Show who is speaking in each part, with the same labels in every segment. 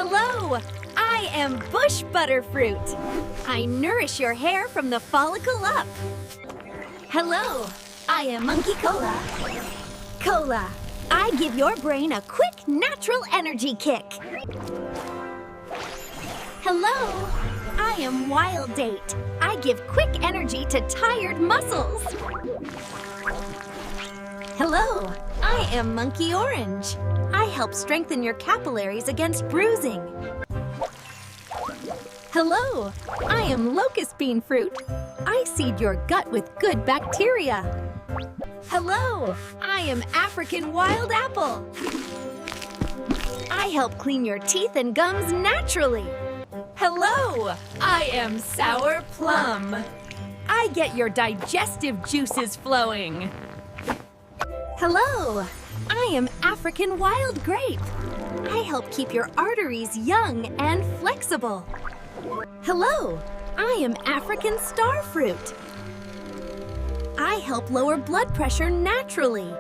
Speaker 1: Hello! I am bush butterfruit. I nourish your hair from the follicle up. Hello! I am monkey cola. Cola. I give your brain a quick, natural energy kick. Hello! I am Wild Date. I give quick energy to tired muscles. Hello! I am Monkey Orange. I help strengthen your capillaries against bruising. Hello! I am Locust Bean Fruit. I seed your gut with good bacteria. Hello! I am African Wild Apple. I help clean your teeth and gums naturally. Hello! I am Sour Plum. I get your digestive juices flowing. Hello! I am African Wild Grape. I help keep your arteries young and flexible. Hello! I am African Starfruit. I help lower blood pressure naturally.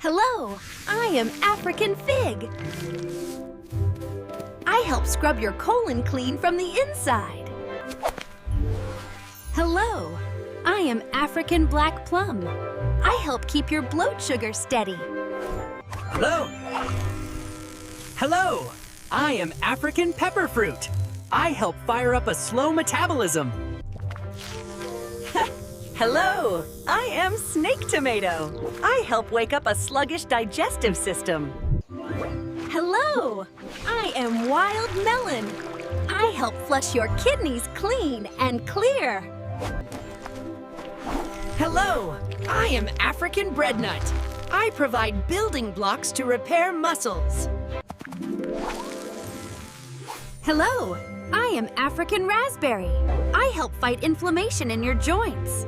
Speaker 1: Hello! I am African Fig. I help scrub your colon clean from the inside. Hello! I am African Black Plum. I help keep your blood sugar steady.
Speaker 2: Hello! Hello! I am African Pepper Fruit. I help fire up a slow metabolism.
Speaker 1: Hello! I am Snake Tomato. I help wake up a sluggish digestive system. Hello! I am Wild Melon. I help flush your kidneys clean and clear. Hello! I am African Bread Nut. I provide building blocks to repair muscles. Hello! I am African Raspberry. I help fight inflammation in your joints.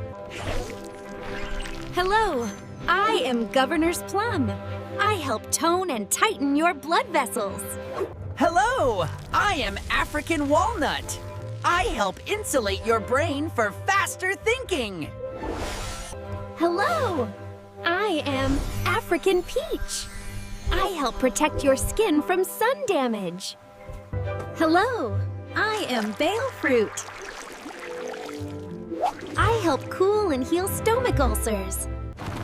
Speaker 1: Hello! I am Governor's Plum. I help tone and tighten your blood vessels.
Speaker 2: Hello! I am African Walnut. I help insulate your brain for faster thinking.
Speaker 1: Hello! I am African Peach. I help protect your skin from sun damage. Hello! I am Bale Fruit. I help cool and heal stomach ulcers.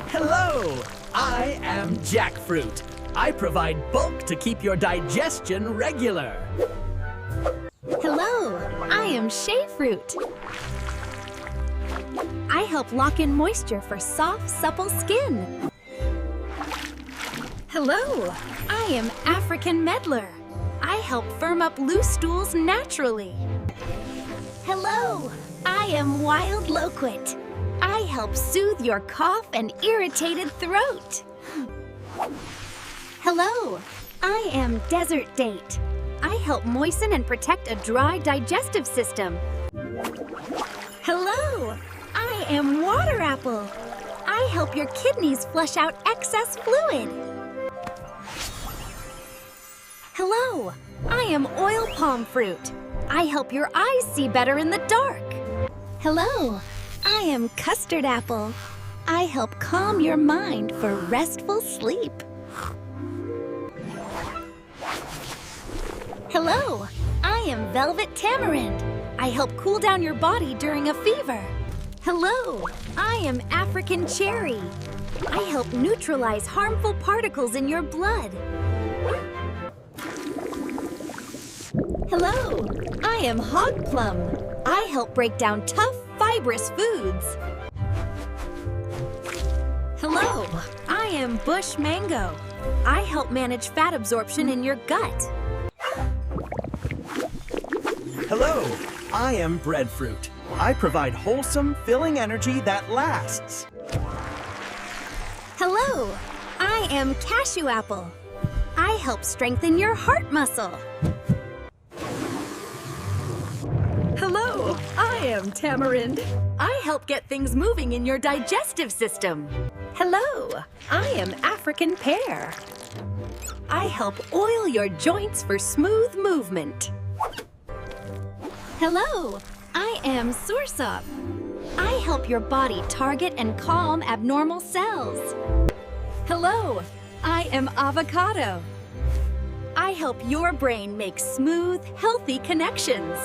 Speaker 2: Hello! I am Jackfruit. I provide bulk to keep your digestion regular.
Speaker 1: Hello! I am Shea Fruit. I help lock in moisture for soft, supple skin. Hello! I am African Medlar. I help firm up loose stools naturally. Hello! I am Wild Loquat. I help soothe your cough and irritated throat. Hello! I am Desert Date. I help moisten and protect a dry digestive system. Hello! I am Water Apple. I help your kidneys flush out excess fluid. Hello! I am Oil Palm Fruit. I help your eyes see better in the dark. Hello! I am Custard Apple. I help calm your mind for restful sleep. Hello! I am Velvet Tamarind. I help cool down your body during a fever. Hello! I am African Cherry. I help neutralize harmful particles in your blood. Hello! I am Hog Plum. I help break down tough, fibrous foods. Hello! I am Bush Mango. I help manage fat absorption in your gut.
Speaker 2: Hello! I am Breadfruit. I provide wholesome, filling energy that lasts.
Speaker 1: Hello! I am Cashew Apple. I help strengthen your heart muscle. Hello! I am Tamarind. I help get things moving in your digestive system. Hello! I am African Pear. I help oil your joints for smooth movement. Hello! I am Soursop. I help your body target and calm abnormal cells. Hello! I am Avocado. I help your brain make smooth, healthy connections.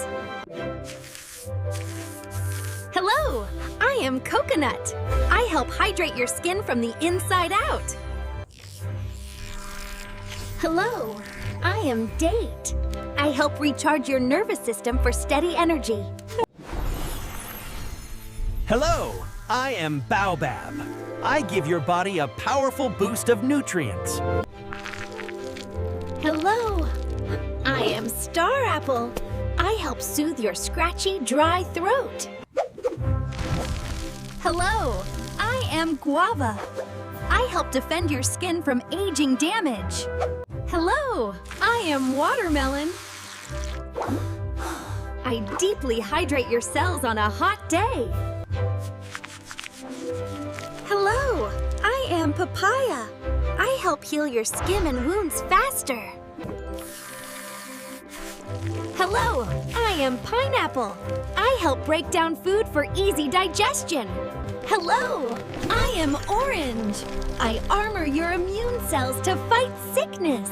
Speaker 1: Hello, I am Coconut. I help hydrate your skin from the inside out. Hello, I am Date. I help recharge your nervous system for steady energy.
Speaker 2: Hello, I am Baobab. I give your body a powerful boost of nutrients.
Speaker 1: Hello, I am Star Apple. I help soothe your scratchy, dry throat. Hello, I am Guava. I help defend your skin from aging damage. Hello, I am Watermelon. I deeply hydrate your cells on a hot day. Hello, I am Papaya. I help heal your skin and wounds faster. Hello, I am Pineapple. I help break down food for easy digestion. Hello, I am Orange. I armor your immune cells to fight sickness.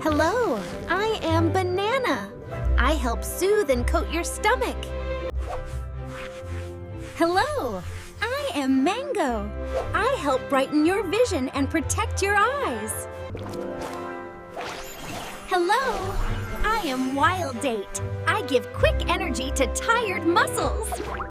Speaker 1: Hello, I am Banana. I help soothe and coat your stomach. Hello, I am Mango. I help brighten your vision and protect your eyes. Hello, I am Wild Date. I give quick energy to tired muscles.